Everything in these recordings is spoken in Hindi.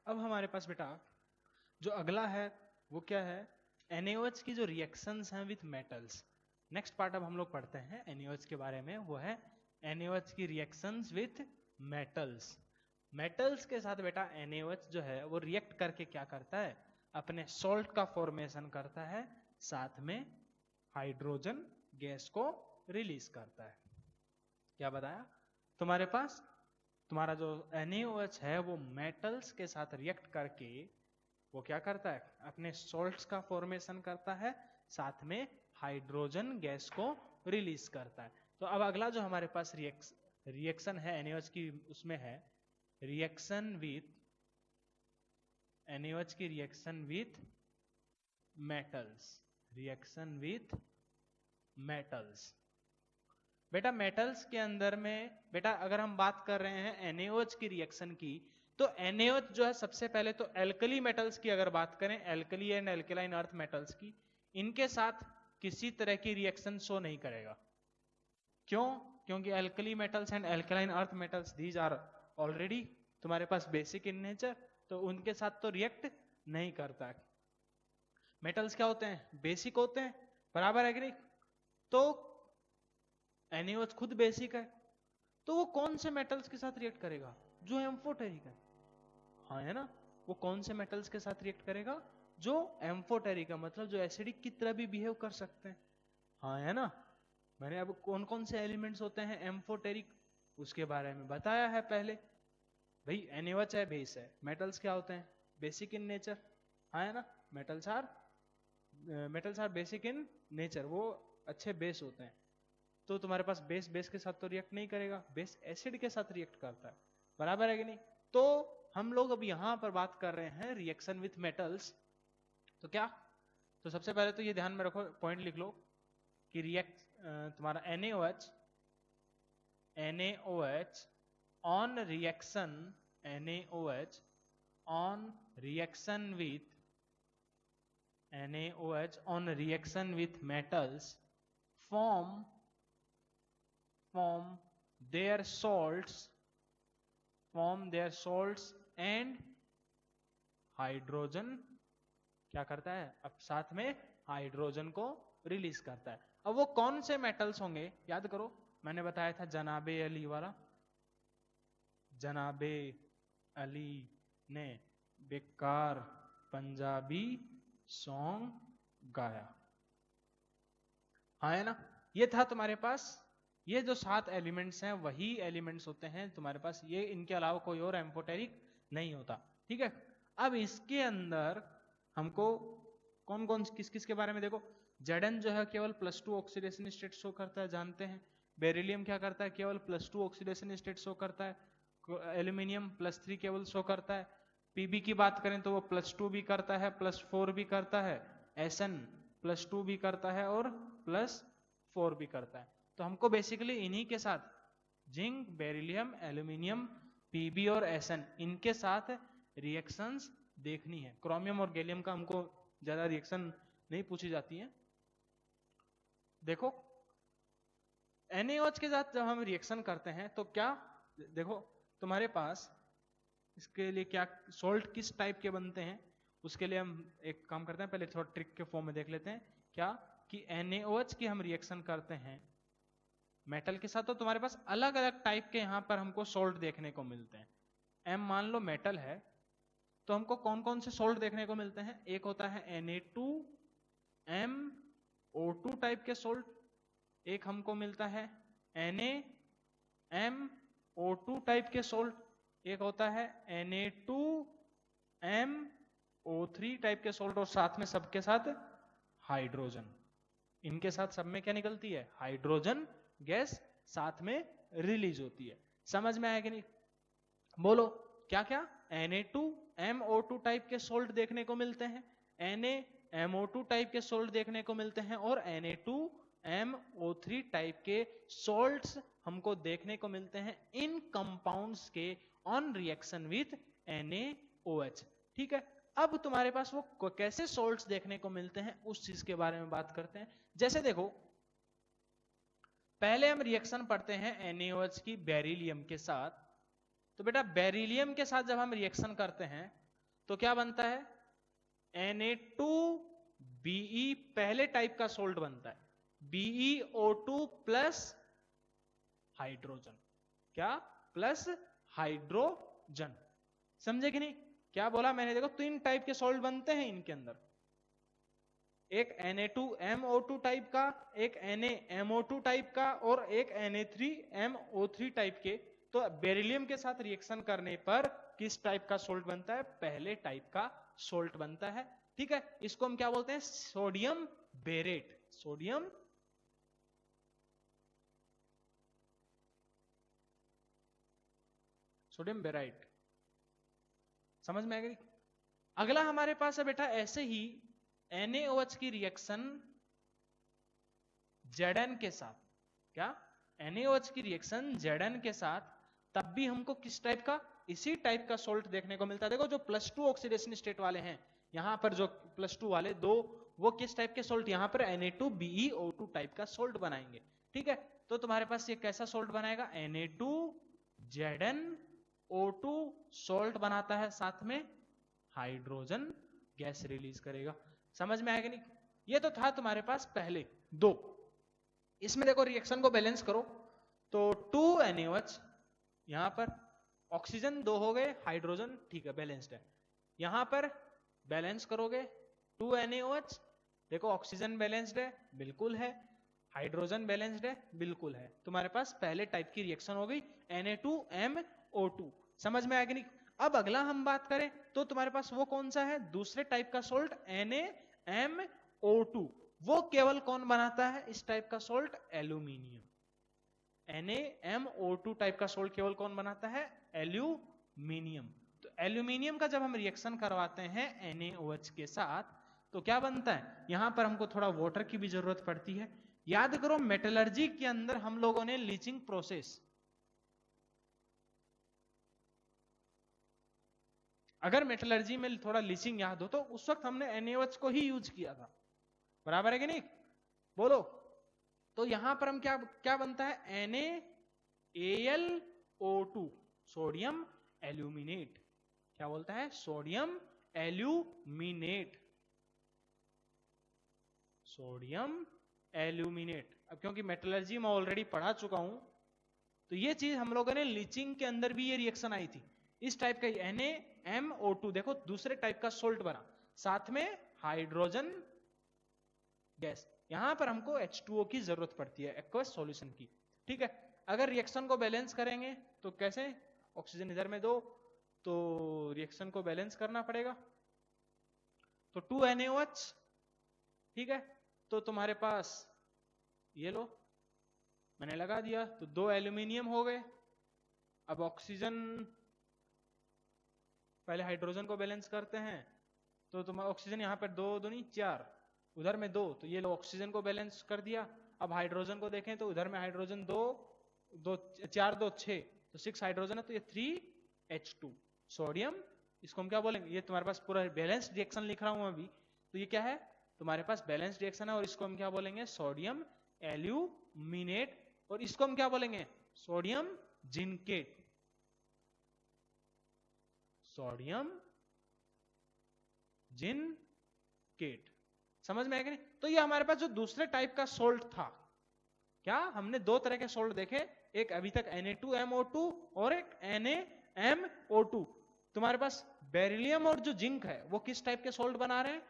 अब हमारे पास बेटा जो अगला है वो क्या है, NaOH की जो रिएक्शंस हैं विथ मेटल्स। नेक्स्ट पार्ट अब हम लोग पढ़ते हैं NaOH के बारे में, वो है NaOH की रिएक्शंस विथ मेटल्स। मेटल्स के साथ बेटा NaOH जो है वो रिएक्ट करके क्या करता है, अपने सॉल्ट का फॉर्मेशन करता है, साथ में हाइड्रोजन गैस को रिलीज करता है। क्या बताया तुम्हारे पास, तुम्हारा जो NaOH है वो मेटल्स के साथ रिएक्ट करके वो क्या करता है, अपने सॉल्ट्स का फॉर्मेशन करता है, साथ में हाइड्रोजन गैस को रिलीज करता है। तो अब अगला जो हमारे पास रिएक्शन है NaOH की, उसमें है रिएक्शन विथ NaOH की reaction with metals. Reaction with metals बेटा, मेटल्स के अंदर में बेटा अगर हम बात कर रहे हैं NaOH की रिएक्शन की, तो NaOH जो है सबसे पहले तो एल्कली मेटल्स की अगर बात करें, alkali and alkaline earth metals की, इनके साथ किसी तरह की रिएक्शन शो नहीं करेगा। क्यों? क्योंकि alkali metals and alkaline earth metals these are already तुम्हारे पास बेसिक इन नेचर, तो उनके साथ तो रिएक्ट नहीं करता। मेटल्स क्या होते हैं, बेसिक होते हैं, बराबर है कि नहीं? तो NaOH खुद बेसिक है, तो वो कौन से मेटल्स के साथ रिएक्ट करेगा, जो एम्फोटेरिक है। हाँ है ना, वो कौन से मेटल्स के साथ रिएक्ट करेगा, जो एम्फोटेरिक है, मतलब जो एसिडिक की तरह भी बिहेव कर सकते हैं। हाँ है ना, मैंने अब कौन कौन से एलिमेंट्स होते हैं एम्फोटेरिक उसके बारे में बताया है पहले। भाई NaOH है, बेस है, मेटल्स क्या होते हैं, बेसिक इन नेचर। हाँ है ना, metals are basic in nature, वो अच्छे बेस होते हैं। तो तुम्हारे पास बेस बेस के साथ तो रिएक्ट नहीं करेगा, बेस एसिड के साथ रिएक्ट करता है, बराबर है कि नहीं? तो हम लोग अब यहां पर बात कर रहे हैं रिएक्शन विथ मेटल्स। तो क्या, तो सबसे पहले तो ये ध्यान में रखो, पॉइंट लिख लो कि तुम्हारा NaOH on reaction, NaOH on reaction with NaOH on reaction with metals form their salts and hydrogen क्या करता है, अब साथ में हाइड्रोजन को रिलीज करता है। अब वो कौन से मेटल्स होंगे, याद करो, मैंने बताया था जनाबे अली वाला। जनाबे अली ने बेकार पंजाबी सॉन्ग गाया, हाँ है ना, ये था तुम्हारे पास। ये जो 7 एलिमेंट्स हैं वही एलिमेंट्स होते हैं तुम्हारे पास, ये इनके अलावा कोई और एम्फोटेरिक नहीं होता, ठीक है। अब इसके अंदर हमको कौन कौन किस किस के बारे में देखो, Zn जो है केवल +2 ऑक्सीडेशन स्टेट शो करता है, जानते हैं। बेरिलियम क्या करता है, केवल +2 ऑक्सीडेशन स्टेट शो करता है। एल्यूमिनियम +3 केवल शो करता है। Pb की बात करें तो वो +2 भी करता है, +4 भी करता है। Sn +2 भी करता है और +4 भी करता है। तो हमको बेसिकली इन्हीं के साथ जिंक, बेरिलियम, एल्यूमिनियम, Pb और Sn, इनके साथ रिएक्शंस देखनी है। क्रोमियम और गैलियम का हमको ज्यादा रिएक्शन नहीं पूछी जाती है। देखो NaOH के साथ जब हम रिएक्शन करते हैं तो क्या, देखो तुम्हारे पास इसके लिए क्या सॉल्ट किस टाइप के बनते हैं, उसके लिए हम एक काम करते हैं, पहले थोड़ा ट्रिक के फॉर्म में देख लेते हैं। क्या कि NaOH की हम रिएक्शन करते हैं मेटल के साथ, तो तुम्हारे पास अलग अलग टाइप के यहां पर हमको सॉल्ट देखने को मिलते हैं। M मान लो मेटल है, तो हमको कौन कौन से सॉल्ट देखने को मिलते हैं, एक होता है NaMO2 टाइप के सॉल्ट, एक हमको मिलता है NaMO2 टाइप के सॉल्ट, एक होता है Na2MO3 टाइप के सॉल्ट, और साथ में सबके साथ हाइड्रोजन। इनके साथ सब में क्या निकलती है, हाइड्रोजन गैस साथ में रिलीज होती है। समझ में आया कि नहीं, बोलो क्या क्या, Na2MO2 टाइप के सोल्ट देखने को मिलते हैं, NaMO2 टाइप के सोल्ट देखने को मिलते हैं, और Na2MO3 टाइप के सोल्ट्स हमको देखने को मिलते हैं इन कंपाउंड्स के ऑन रिएक्शन विथ NaOH, ठीक है। अब तुम्हारे पास वो कैसे सोल्ट्स देखने को मिलते हैं उस चीज के बारे में बात करते हैं। जैसे देखो, पहले हम रिएक्शन पढ़ते हैं NaOH की बेरिलियम के साथ। तो बेटा बेरिलियम के साथ जब हम रिएक्शन करते हैं तो क्या बनता है, Na2Be पहले टाइप का सोल्ट बनता है, BeO2 प्लस हाइड्रोजन, क्या प्लस हाइड्रोजन, समझे कि नहीं क्या बोला मैंने, देखो 3 टाइप के सोल्ट बनते हैं इनके अंदर, एक Na2MO2 टाइप का, एक NaMO2 टाइप का और एक Na3MO3 टाइप के। तो बेरिलियम के साथ रिएक्शन करने पर किस टाइप का सोल्ट बनता है, पहले टाइप का सोल्ट बनता है, ठीक है। इसको हम क्या बोलते हैं, सोडियम बेरेट, सोडियम बेराइट, समझ में आ गई। अगला हमारे पास है बेटा ऐसे ही NaOH की रिएक्शन Zn के साथ, क्या NaOH की रिएक्शन Zn के साथ, तब भी हमको किस टाइप का, इसी टाइप का सोल्ट देखने को मिलता है। देखो जो +2 ऑक्सीडेशन स्टेट वाले हैं यहां पर, जो +2 वाले दो, वो किस टाइप के सोल्ट, यहां पर Na2BeO2 टाइप का सोल्ट बनाएंगे, ठीक है। तो तुम्हारे पास ये कैसा सोल्ट बनाएगा, Na2ZnO2 सोल्ट बनाता है, साथ में हाइड्रोजन गैस रिलीज करेगा, समझ में आएगा नहीं। ये तो था तुम्हारे पास पहले दो। इसमें देखो रिएक्शन को बैलेंस करो तो 2NaOH, यहां पर ऑक्सीजन 2 हो गए, हाइड्रोजन ठीक है बैलेंस्ड है। यहां पर बैलेंस करोगे 2NaOH, देखो ऑक्सीजन बैलेंस्ड है, बिल्कुल है, हाइड्रोजन बैलेंस्ड है, बिल्कुल है। तुम्हारे पास पहले टाइप की रिएक्शन हो गई Na2MO2, समझ में आएगा नहीं। अब अगला हम बात करें तो तुम्हारे पास वो कौन सा है, दूसरे टाइप का सोल्ट NaMO2, वो केवल कौन बनाता है इस टाइप का सोल्ट, एल्यूमिनियम। NaMO2 टाइप का सोल्ट केवल कौन बनाता है, एल्यूमिनियम। तो एल्यूमिनियम का जब हम रिएक्शन करवाते हैं NaOH के साथ तो क्या बनता है, यहां पर हमको थोड़ा वाटर की भी जरूरत पड़ती है। याद करो मेटलर्जी के अंदर हम लोगों ने लीचिंग प्रोसेस, अगर मेटलर्जी में थोड़ा लीचिंग याद हो तो उस वक्त हमने NaOH को ही यूज किया था, बराबर है कि नहीं, बोलो। तो यहां पर हम क्या क्या बनता है, NaAlO2 सोडियम एल्यूमिनेट, क्या बोलता है, सोडियम एल्यूमिनेट, सोडियम एल्यूमिनेट। अब क्योंकि मेटलर्जी में ऑलरेडी पढ़ा चुका हूं तो ये चीज हम लोगों ने लीचिंग के अंदर भी ये रिएक्शन आई थी, इस टाइप का NaMO2 देखो दूसरे टाइप का सोल्ट बना, साथ में हाइड्रोजन गैस। यहां पर हमको H2O की जरूरत पड़ती है एक्वस सॉल्यूशन की, ठीक है। अगर रिएक्शन को बैलेंस करेंगे तो कैसे, ऑक्सीजन इधर में दो तो रिएक्शन को बैलेंस करना पड़ेगा, तो 2NaOH, ठीक है। तो तुम्हारे पास ये लो मैंने लगा दिया, तो 2 एल्यूमिनियम हो गए। अब ऑक्सीजन, पहले हाइड्रोजन को बैलेंस करते हैं, तो तुम्हारा ऑक्सीजन यहाँ पर 2 दूनी 4, उधर में 2, तो ये लो ऑक्सीजन को बैलेंस कर दिया। अब हाइड्रोजन को देखें तो उधर में हाइड्रोजन 2 2 4 2 6, तो 6 हाइड्रोजन है, तो ये 3H2 सोडियम, इसको हम क्या बोलेंगे, ये तुम्हारे पास पूरा बैलेंस रिएक्शन लिख रहा हूं अभी, तो ये क्या है तुम्हारे पास बैलेंस रिएक्शन है, और इसको हम क्या बोलेंगे, सोडियम एल्यूमिनेट, और इसको हम क्या बोलेंगे, सोडियम जिंकेट, सोडियम जिंकेट, समझ में आएगा नहीं। तो ये हमारे पास जो दूसरे टाइप का सोल्ट था, क्या हमने 2 तरह के सोल्ट देखे, एक अभी तक Na2MO2 और एक NaMO2। तुम्हारे पास बेरिलियम और जो जिंक है वो किस टाइप के सोल्ट बना रहे हैं,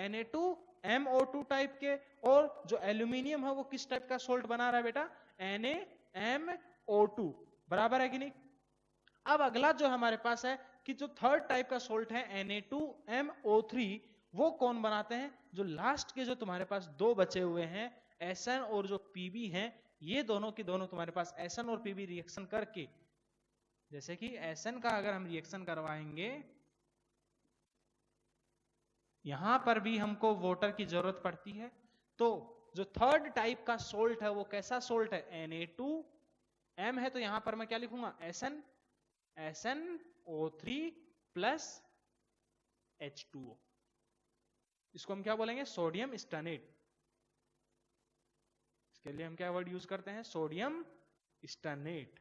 Na2MO2 टाइप के, और जो एल्यूमिनियम है वो किस टाइप का सोल्ट बना रहा है बेटा, NaMO2, बराबर है कि नहीं। अब अगला जो हमारे पास है कि जो थर्ड टाइप का सोल्ट है Na2MO3, वो कौन बनाते हैं, जो लास्ट के जो तुम्हारे पास 2 बचे हुए हैं Sn और जो Pb हैं, ये दोनों की दोनों तुम्हारे पास Sn और Pb रिएक्शन करके, जैसे कि Sn का अगर हम रिएक्शन करवाएंगे, यहां पर भी हमको वाटर की जरूरत पड़ती है। तो जो थर्ड टाइप का सोल्ट है वो कैसा सोल्ट है, Na2M है, तो यहां पर मैं क्या लिखूंगा, SnO3 प्लस H2O, इसको हम क्या बोलेंगे, सोडियम स्टनेट। इसके लिए हम क्या वर्ड यूज करते हैं, सोडियम स्टनेट,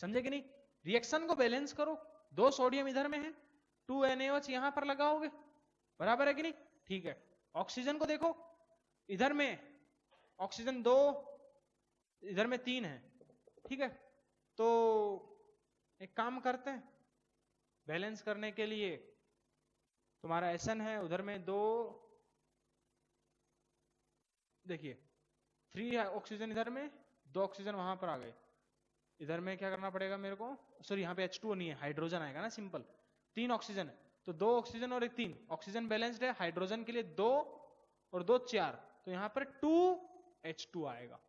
समझे कि नहीं। रिएक्शन को बैलेंस करो, 2 सोडियम इधर में है, 2 NaOH यहां पर लगाओगे, बराबर है कि नहीं? ठीक है। ऑक्सीजन को देखो, इधर में ऑक्सीजन 2, इधर में 3 है, ठीक है। तो एक काम करते हैं, बैलेंस करने के लिए तुम्हारा SN है, उधर में 2, देखिए 3 ऑक्सीजन इधर में, 2 ऑक्सीजन वहां पर आ गए, इधर में क्या करना पड़ेगा मेरे को, सॉरी यहाँ पे H2O नहीं है, हाइड्रोजन आएगा ना, सिंपल। 3 ऑक्सीजन है, तो 2 ऑक्सीजन और 1 3, ऑक्सीजन बैलेंस्ड है, हाइड्रोजन के लिए 2 और 2 4, तो यहाँ पर 2H2 आएगा।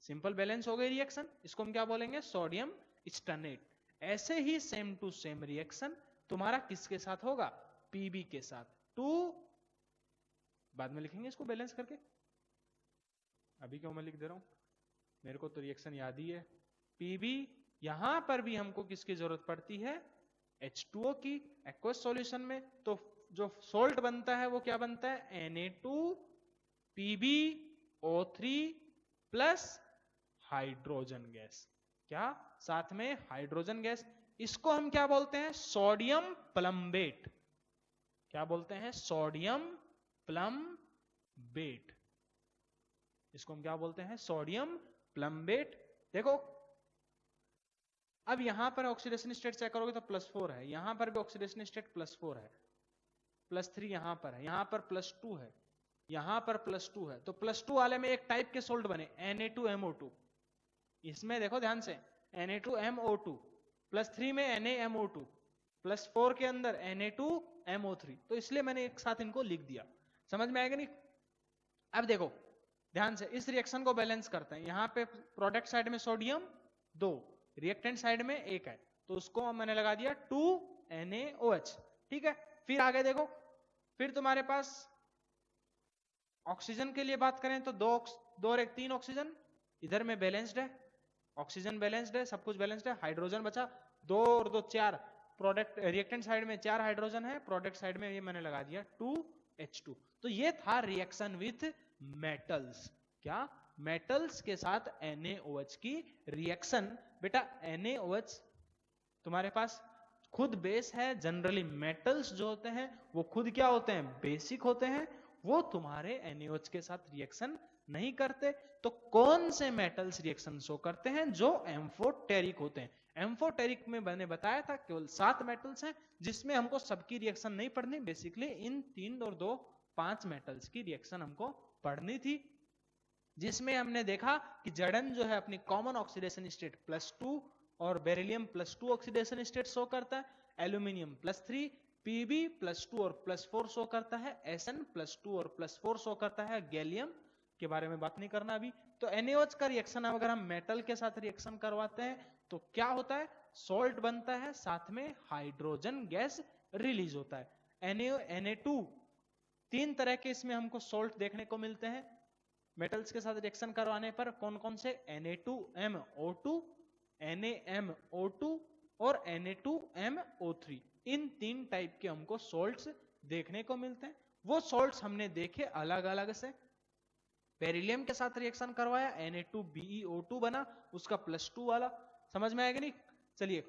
सिंपल बैलेंस हो गई रिएक्शन, इसको हम क्या बोलेंगे, सोडियम स्टनेट। ऐसे ही सेम टू सेम रिएक्शन तुम्हारा किसके साथ होगा, Pb के साथ। 2 बाद में लिखेंगे इसको बैलेंस करके, अभी क्यों मैं लिख दे रहा हूं, मेरे को तो रिएक्शन याद ही है। Pb, यहां पर भी हमको किसकी जरूरत पड़ती है, H2O की, एक्वस सॉल्यूशन में। तो जो सोल्ट बनता है वो क्या बनता है, Na2PbO3 प्लस हाइड्रोजन गैस, क्या साथ में हाइड्रोजन गैस। इसको हम क्या बोलते हैं, सोडियम प्लम्बेट। क्या बोलते हैं, सोडियम प्लम्बेट। इसको हम क्या बोलते हैं, सोडियम प्लम्बेट। देखो अब यहां पर ऑक्सीडेशन स्टेट चेक करोगे तो +4 है, यहां पर भी ऑक्सीडेशन स्टेट +4 है, +3 यहां पर है, यहां पर +2 है, यहां पर +2 है। तो +2 वाले में एक टाइप के सोल्ट बने, Na2MO2। इसमें देखो ध्यान से, Na2MO2, +3 में NaMO2, +4 के अंदर Na2MO3। तो इसलिए मैंने एक साथ इनको लिख दिया, समझ में आएगा नहीं? अब देखो ध्यान से, इस रिएक्शन को बैलेंस करते हैं। यहाँ पे प्रोडक्ट साइड में सोडियम 2, रिएक्टेंट साइड में 1 है, तो उसको मैंने लगा दिया 2NaOH, ठीक है। फिर आगे देखो, फिर तुम्हारे पास ऑक्सीजन के लिए बात करें तो 2 और 1 3 ऑक्सीजन, इधर में बैलेंस्ड है, ऑक्सीजन बैलेंस्ड है, सब कुछ बैलेंस्ड है, हाइड्रोजन बचा 2 और 2 4, प्रोडक्ट रिएक्टेंट साइड में 4 हाइड्रोजन है, प्रोडक्ट साइड में ये मैंने लगा दिया 2H2। तो ये था रिएक्शन विथ मेटल्स। क्या, मेटल्स के साथ NaOH की रिएक्शन। बेटा NaOH तुम्हारे पास खुद बेस है, जनरली मेटल्स जो होते हैं वो खुद क्या होते हैं, बेसिक होते हैं, वो तुम्हारे NaOH के साथ रिएक्शन नहीं करते। तो कौन से मेटल्स रिएक्शन शो करते हैं, जो एम्फोटेरिक होते हैं। एम्फोटेरिक में मैंने बताया था केवल 7 मेटल्स हैं, जिसमें हमको सबकी रिएक्शन नहीं पढ़नी, बेसिकली इन 3 और 2 5 मेटल्स की रिएक्शन हमको पढ़नी थी, जिसमें हमने देखा कि जड़न जो है अपनी कॉमन ऑक्सीडेशन स्टेट +2 और बेरिलियम +2 ऑक्सीडेशन स्टेट शो करता है, एल्यूमिनियम +3, Pb +2 और +4 शो करता है, Sn +2 और +4 शो करता है, गैलियम के बारे में बात नहीं करना अभी। तो NaOH का रिएक्शन अगर हम मेटल के साथ रिएक्शन करवाते हैं तो क्या होता है, सॉल्ट बनता है, साथ में हाइड्रोजन गैस रिलीज होता है। Na2 3 तरह के इसमें हमको सॉल्ट देखने को मिलते हैं मेटल्स के साथ रिएक्शन करवाने पर। कौन कौन से, Na2MO2, NaMO2 और Na2MO3, इन 3 टाइप के हमको सॉल्ट्स देखने को मिलते हैं। वो सॉल्ट्स हमने देखे अलग अलग से। बेरिलियम के साथ रिएक्शन करवाया, Na2BeO2 बना, उसका +2 वाला, समझ में आएगा नहीं? चलिए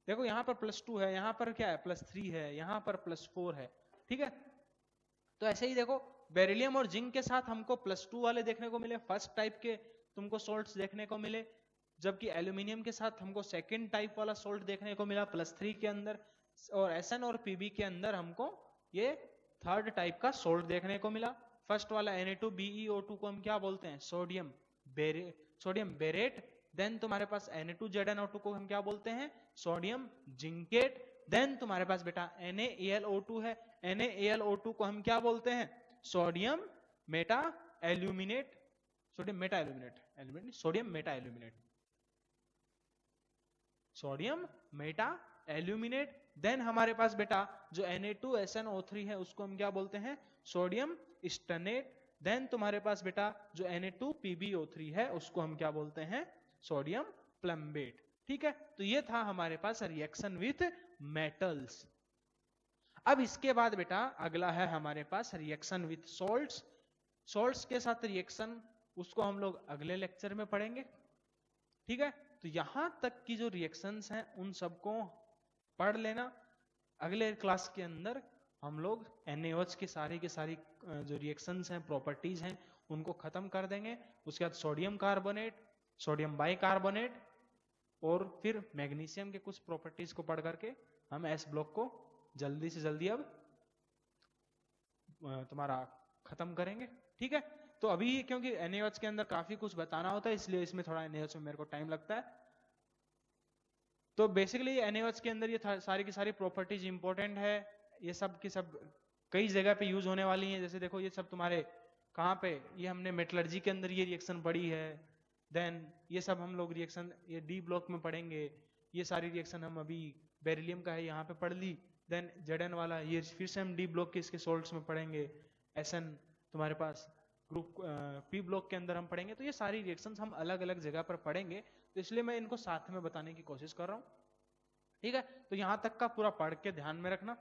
देखो यहाँ पर +2 है, यहाँ पर क्या है +3 है, यहाँ पर +4 है, ठीक है। तो ऐसे ही देखो बेरिलियम और जिंक के साथ हमको +2 वाले देखने को मिले, फर्स्ट टाइप के तुमको सोल्ट्स देखने को मिले, जबकि एल्यूमिनियम के साथ हमको सेकंड टाइप वाला सोल्ट देखने को मिला +3 के अंदर, और Sn और Pb के अंदर हमको ये थर्ड टाइप का सोल्ट देखने को मिला। फर्स्ट वाला Na2BeO2 को हम क्या बोलते हैं, सोडियम बेरेट। देन तुम्हारे पास Na2ZnO2 को हम क्या बोलते हैं, सोडियम जिंकेट। देन तुम्हारे पास बेटा NaAlO2 है, NaAlO2 को हम क्या बोलते हैं, sodium meta aluminate, sodium meta aluminate, sodium meta aluminate, sodium meta aluminate. Then हमारे पास बेटा जो Na2SnO3 है उसको हम क्या बोलते हैं, सोडियम स्टनेट। देन तुम्हारे पास बेटा जो Na2PbO3 है उसको हम क्या बोलते हैं, सोडियम प्लम्बेट, ठीक है। तो ये था हमारे पास रिएक्शन विथ मेटल्स। अब इसके बाद बेटा अगला है हमारे पास रिएक्शन विथ सॉल्ट्स। सॉल्ट्स के साथ रिएक्शन उसको हम लोग अगले लेक्चर में पढ़ेंगे, ठीक है। तो यहां तक की जो रिएक्शंस हैं उन सबको पढ़ लेना। अगले क्लास के अंदर हम लोग NaOH की सारी जो रिएक्शंस हैं, प्रॉपर्टीज हैं, उनको खत्म कर देंगे। उसके बाद सोडियम कार्बोनेट, सोडियम बाइकार्बोनेट और फिर मैग्नीशियम के कुछ प्रॉपर्टीज को पढ़ करके हम एस ब्लॉक को जल्दी से जल्दी अब तुम्हारा खत्म करेंगे। ठीक है, तो अभी क्योंकि NaOH के अंदर काफी कुछ बताना होता है, इसलिए इसमें थोड़ा NaOH में मेरे को टाइम लगता है। तो बेसिकली NaOH के अंदर ये सारी की सारी प्रॉपर्टीज इंपॉर्टेंट है। ये सब की सब कई जगह पे यूज होने वाली हैं। जैसे देखो ये सब तुम्हारे कहाँ पे, ये हमने मेटलर्जी के अंदर ये रिएक्शन पढ़ी है। देन ये सब हम लोग रिएक्शन ये डी ब्लॉक में पढ़ेंगे। ये सारी रिएक्शन हम अभी बेरिलियम का है यहाँ पे पढ़ ली। देन Zn वाला ये फिर से हम डी ब्लॉक के इसके सोल्ट्स में पढ़ेंगे। Sn तुम्हारे पास ग्रुप पी ब्लॉक के अंदर हम पढ़ेंगे। तो ये सारी रिएक्शंस हम अलग अलग जगह पर पढ़ेंगे, तो इसलिए मैं इनको साथ में बताने की कोशिश कर रहा हूँ। ठीक है, तो यहाँ तक का पूरा पढ़ के ध्यान में रखना।